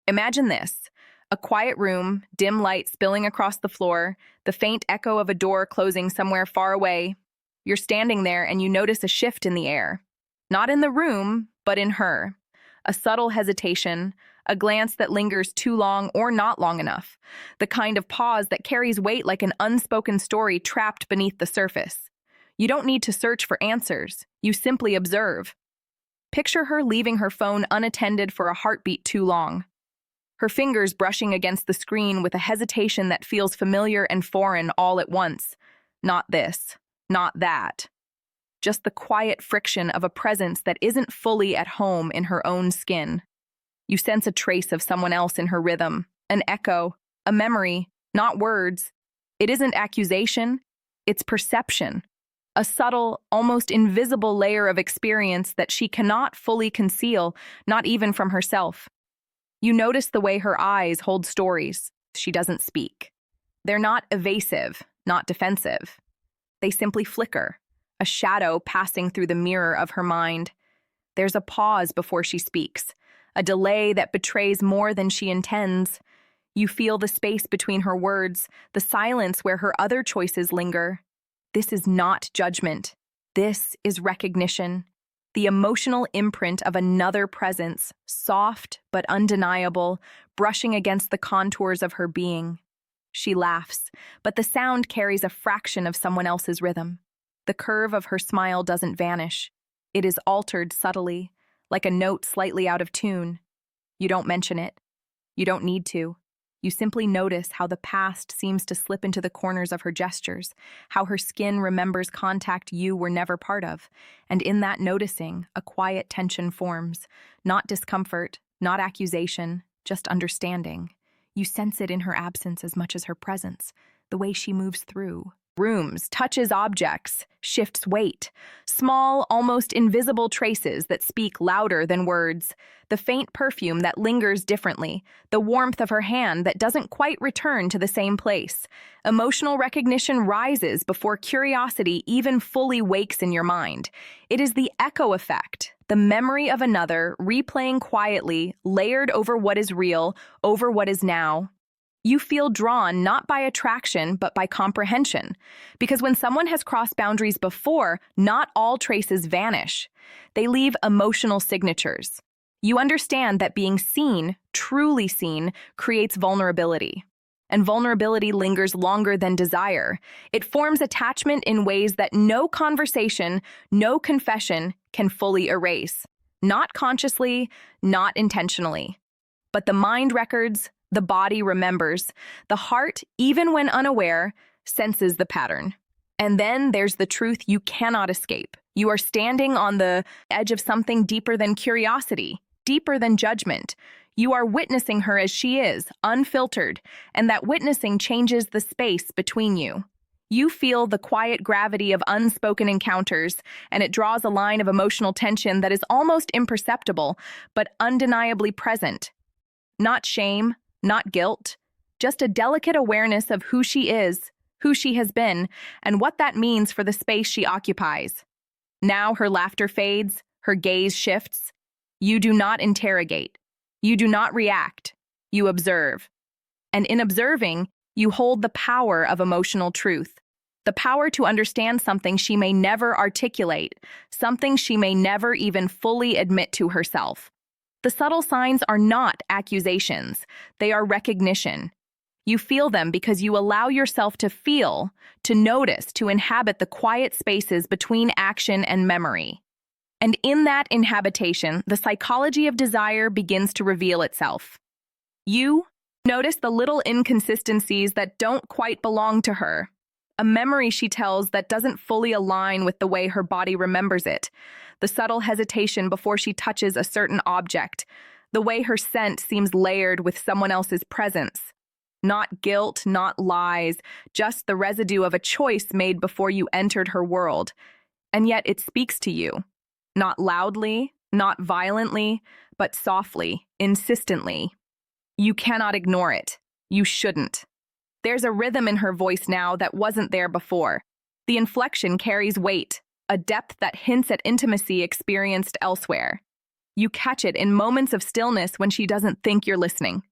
Imagine this: a quiet room, dim light spilling across the floor, the faint echo of a door closing somewhere far away. You're standing there and you notice a shift in the air. Not in the room, but in her. A subtle hesitation, a glance that lingers too long or not long enough. The kind of pause that carries weight like an unspoken story trapped beneath the surface. You don't need to search for answers. You simply observe. Picture her leaving her phone unattended for a heartbeat too long. Her fingers brushing against the screen with a hesitation that feels familiar and foreign all at once. Not this, not that. Just the quiet friction of a presence that isn't fully at home in her own skin. You sense a trace of someone else in her rhythm, an echo, a memory, not words. It isn't accusation, it's perception. A subtle, almost invisible layer of experience that she cannot fully conceal, not even from herself. You notice the way her eyes hold stories. She doesn't speak. They're not evasive, not defensive. They simply flicker, a shadow passing through the mirror of her mind. There's a pause before she speaks, a delay that betrays more than she intends. You feel the space between her words, the silence where her other choices linger. This is not judgment. This is recognition. The emotional imprint of another presence, soft but undeniable, brushing against the contours of her being. She laughs, but the sound carries a fraction of someone else's rhythm. The curve of her smile doesn't vanish. It is altered subtly, like a note slightly out of tune. You don't mention it. You don't need to. You simply notice how the past seems to slip into the corners of her gestures, how her skin remembers contact you were never part of, and in that noticing, a quiet tension forms. Not discomfort, not accusation, just understanding. You sense it in her absence as much as her presence, the way she moves through rooms, touches objects, shifts weight. Small, almost invisible traces that speak louder than words. The faint perfume that lingers differently. The warmth of her hand that doesn't quite return to the same place. Emotional recognition rises before curiosity even fully wakes in your mind. It is the echo effect, the memory of another replaying quietly, layered over what is real, over what is now. You feel drawn not by attraction, but by comprehension. Because when someone has crossed boundaries before, not all traces vanish. They leave emotional signatures. You understand that being seen, truly seen, creates vulnerability. And vulnerability lingers longer than desire. It forms attachment in ways that no conversation, no confession can fully erase. Not consciously, not intentionally. But the mind records, the body remembers. The heart, even when unaware, senses the pattern. And then there's the truth you cannot escape. You are standing on the edge of something deeper than curiosity, deeper than judgment. You are witnessing her as she is, unfiltered, and that witnessing changes the space between you. You feel the quiet gravity of unspoken encounters, and it draws a line of emotional tension that is almost imperceptible, but undeniably present. Not shame, not guilt, just a delicate awareness of who she is, who she has been, and what that means for the space she occupies. Now her laughter fades, her gaze shifts. You do not interrogate. You do not react. You observe. And in observing, you hold the power of emotional truth. The power to understand something she may never articulate, something she may never even fully admit to herself. The subtle signs are not accusations. They are recognition. You feel them because you allow yourself to feel, to notice, to inhabit the quiet spaces between action and memory. And in that inhabitation, the psychology of desire begins to reveal itself. You notice the little inconsistencies that don't quite belong to her. A memory she tells that doesn't fully align with the way her body remembers it. The subtle hesitation before she touches a certain object. The way her scent seems layered with someone else's presence. Not guilt, not lies, just the residue of a choice made before you entered her world. And yet it speaks to you. Not loudly, not violently, but softly, insistently. You cannot ignore it. You shouldn't. There's a rhythm in her voice now that wasn't there before. The inflection carries weight, a depth that hints at intimacy experienced elsewhere. You catch it in moments of stillness when she doesn't think you're listening.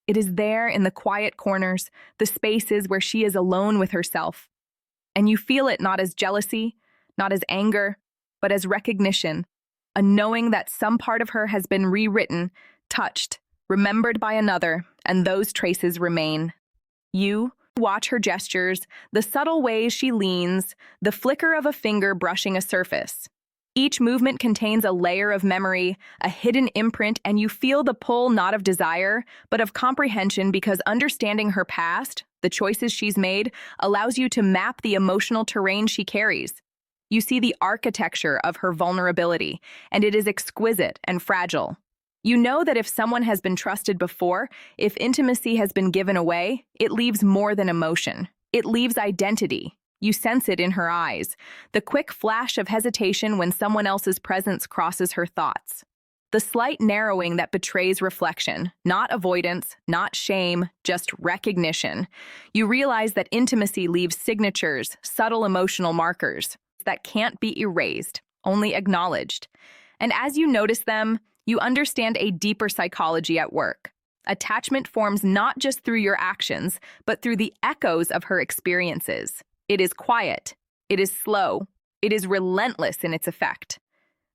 It is there in the quiet corners, the spaces where she is alone with herself. And you feel it not as jealousy, not as anger, but as recognition, a knowing that some part of her has been rewritten, touched, remembered by another, and those traces remain. You watch her gestures, the subtle ways she leans, the flicker of a finger brushing a surface. Each movement contains a layer of memory, a hidden imprint, and you feel the pull not of desire, but of comprehension because understanding her past, the choices she's made, allows you to map the emotional terrain she carries. You see the architecture of her vulnerability, and it is exquisite and fragile. You know that if someone has been trusted before, if intimacy has been given away, it leaves more than emotion. It leaves identity. You sense it in her eyes, the quick flash of hesitation when someone else's presence crosses her thoughts. The slight narrowing that betrays reflection, not avoidance, not shame, just recognition. You realize that intimacy leaves signatures, subtle emotional markers that can't be erased, only acknowledged. And as you notice them, you understand a deeper psychology at work. Attachment forms not just through your actions, but through the echoes of her experiences. It is quiet. It is slow. It is relentless in its effect.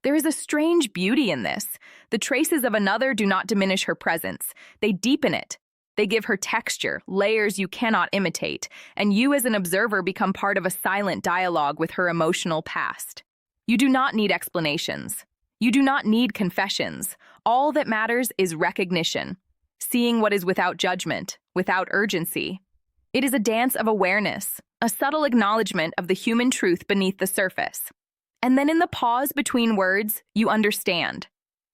There is a strange beauty in this. The traces of another do not diminish her presence. They deepen it. They give her texture, layers you cannot imitate, and you as an observer become part of a silent dialogue with her emotional past. You do not need explanations. You do not need confessions. All that matters is recognition, seeing what is without judgment, without urgency. It is a dance of awareness, a subtle acknowledgement of the human truth beneath the surface. And then in the pause between words, you understand.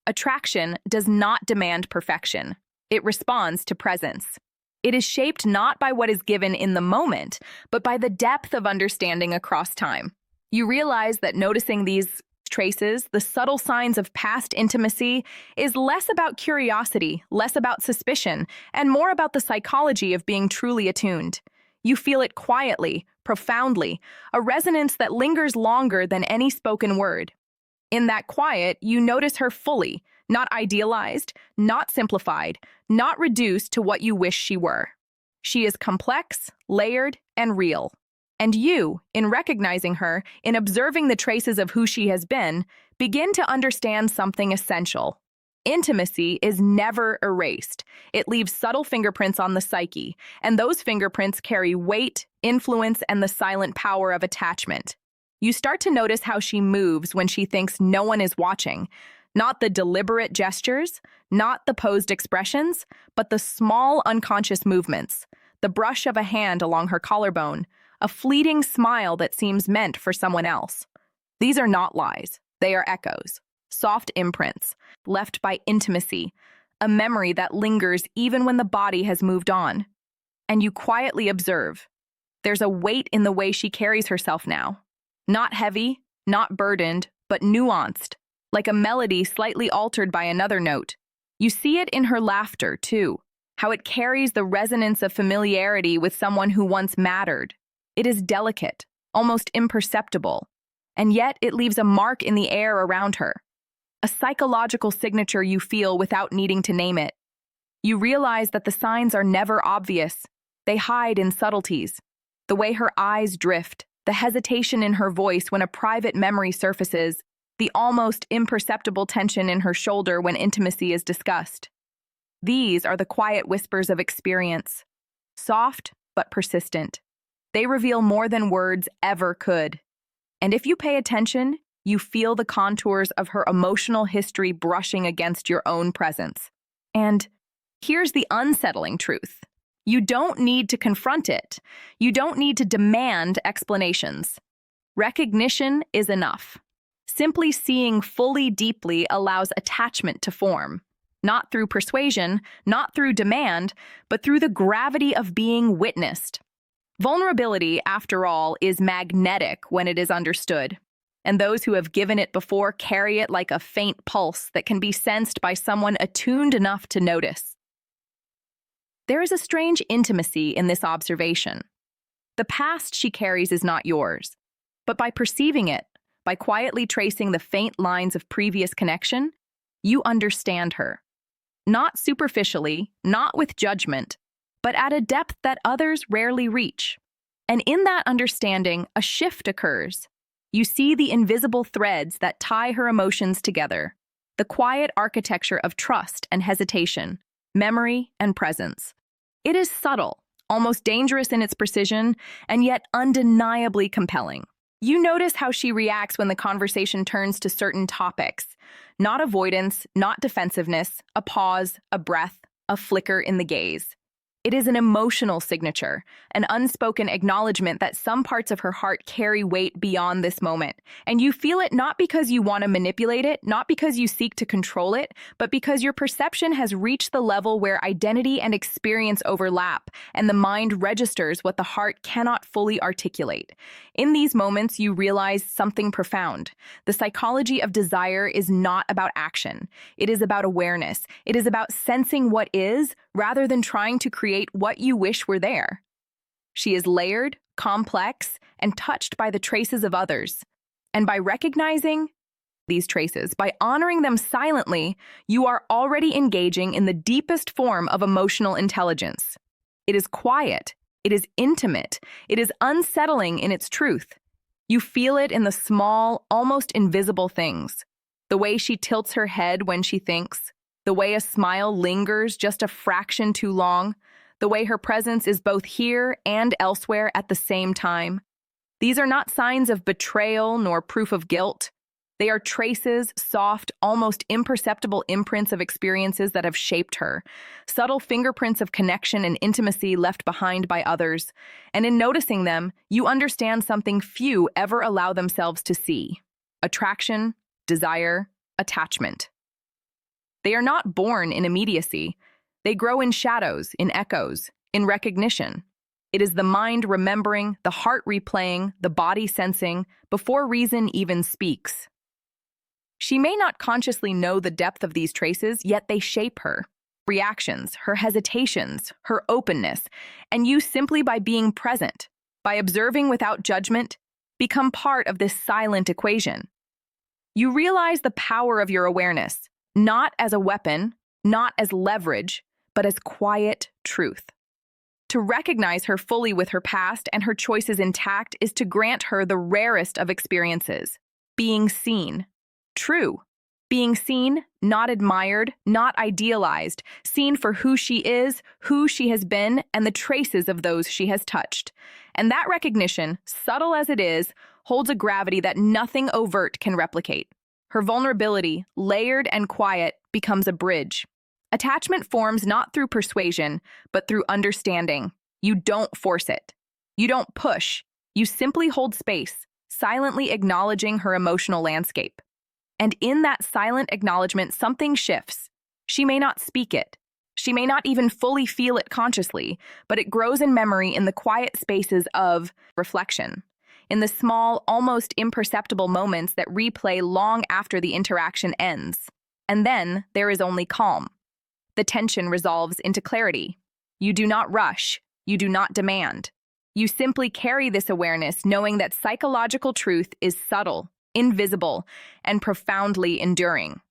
Attraction does not demand perfection. It responds to presence. It is shaped not by what is given in the moment, but by the depth of understanding across time. You realize that noticing these traces, the subtle signs of past intimacy, is less about curiosity, less about suspicion, and more about the psychology of being truly attuned. You feel it quietly, profoundly, a resonance that lingers longer than any spoken word. In that quiet, you notice her fully, not idealized, not simplified, not reduced to what you wish she were. She is complex, layered, and real. And you, in recognizing her, in observing the traces of who she has been, begin to understand something essential. Intimacy is never erased. It leaves subtle fingerprints on the psyche, and those fingerprints carry weight, influence, and the silent power of attachment. You start to notice how she moves when she thinks no one is watching. Not the deliberate gestures, not the posed expressions, but the small unconscious movements. The brush of a hand along her collarbone, a fleeting smile that seems meant for someone else. These are not lies. They are echoes, soft imprints, left by intimacy, a memory that lingers even when the body has moved on. And you quietly observe. There's a weight in the way she carries herself now. Not heavy, not burdened, but nuanced, like a melody slightly altered by another note. You see it in her laughter, too, how it carries the resonance of familiarity with someone who once mattered. It is delicate, almost imperceptible, and yet it leaves a mark in the air around her, a psychological signature you feel without needing to name it. You realize that the signs are never obvious. They hide in subtleties, the way her eyes drift, the hesitation in her voice when a private memory surfaces, the almost imperceptible tension in her shoulder when intimacy is discussed. These are the quiet whispers of experience, soft but persistent. They reveal more than words ever could. And if you pay attention, you feel the contours of her emotional history brushing against your own presence. And here's the unsettling truth. You don't need to confront it. You don't need to demand explanations. Recognition is enough. Simply seeing fully deeply allows attachment to form. Not through persuasion, not through demand, but through the gravity of being witnessed. Vulnerability, after all, is magnetic when it is understood, and those who have given it before carry it like a faint pulse that can be sensed by someone attuned enough to notice. There is a strange intimacy in this observation. The past she carries is not yours, but by perceiving it, by quietly tracing the faint lines of previous connection, You understand her. Not superficially, not with judgment, but at a depth that others rarely reach. And in that understanding, a shift occurs. You see the invisible threads that tie her emotions together, the quiet architecture of trust and hesitation, memory and presence. It is subtle, almost dangerous in its precision, and yet undeniably compelling. You notice how she reacts when the conversation turns to certain topics. Not avoidance, not defensiveness, a pause, a breath, a flicker in the gaze. It is an emotional signature, an unspoken acknowledgement that some parts of her heart carry weight beyond this moment. And you feel it not because you want to manipulate it, not because you seek to control it, but because your perception has reached the level where identity and experience overlap, and the mind registers what the heart cannot fully articulate. In these moments, you realize something profound. The psychology of desire is not about action. It is about awareness. It is about sensing what is, rather than trying to create what you wish were there. She is layered, complex, and touched by the traces of others. And by recognizing these traces, by honoring them silently, you are already engaging in the deepest form of emotional intelligence. It is quiet, it is intimate, it is unsettling in its truth. You feel it in the small, almost invisible things. The way she tilts her head when she thinks, the way a smile lingers just a fraction too long, the way her presence is both here and elsewhere at the same time. These are not signs of betrayal nor proof of guilt. They are traces, soft, almost imperceptible imprints of experiences that have shaped her, subtle fingerprints of connection and intimacy left behind by others. And in noticing them, you understand something few ever allow themselves to see: attraction, desire, attachment. They are not born in immediacy. They grow in shadows, in echoes, in recognition. It is the mind remembering, the heart replaying, the body sensing, before reason even speaks. She may not consciously know the depth of these traces, yet they shape her reactions, her hesitations, her openness, and you, simply by being present, by observing without judgment, become part of this silent equation. You realize the power of your awareness, not as a weapon, not as leverage, but as quiet truth. To recognize her fully with her past and her choices intact is to grant her the rarest of experiences: being seen. True. Being seen, not admired, not idealized, seen for who she is, who she has been, and the traces of those she has touched. And that recognition, subtle as it is, holds a gravity that nothing overt can replicate. Her vulnerability, layered and quiet, becomes a bridge. Attachment forms not through persuasion, but through understanding. You don't force it. You don't push. You simply hold space, silently acknowledging her emotional landscape. And in that silent acknowledgement, something shifts. She may not speak it. She may not even fully feel it consciously, but it grows in memory in the quiet spaces of reflection, in the small, almost imperceptible moments that replay long after the interaction ends. And then there is only calm. The tension resolves into clarity. You do not rush. You do not demand. You simply carry this awareness, knowing that psychological truth is subtle, invisible, and profoundly enduring.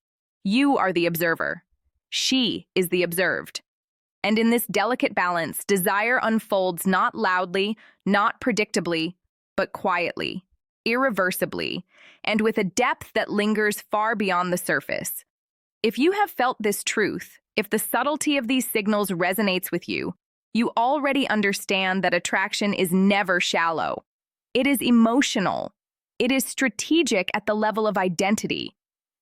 You are the observer. She is the observed. And in this delicate balance, desire unfolds not loudly, not predictably, but quietly, irreversibly, and with a depth that lingers far beyond the surface. If you have felt this truth, if the subtlety of these signals resonates with you, you already understand that attraction is never shallow. It is emotional. It is strategic at the level of identity.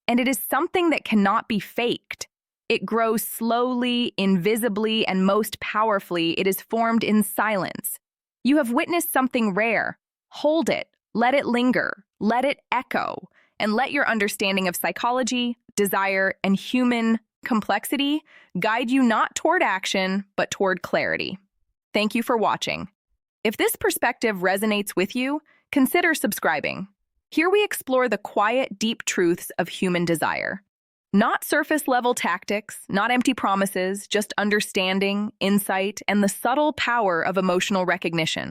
And it is something that cannot be faked. It grows slowly, invisibly, and most powerfully, it is formed in silence. You have witnessed something rare. Hold it, let it linger, let it echo, and let your understanding of psychology, desire, and human complexity guide you not toward action, but toward clarity. Thank you for watching. If this perspective resonates with you, consider subscribing. Here we explore the quiet, deep truths of human desire. Not surface-level tactics, not empty promises, just understanding, insight, and the subtle power of emotional recognition.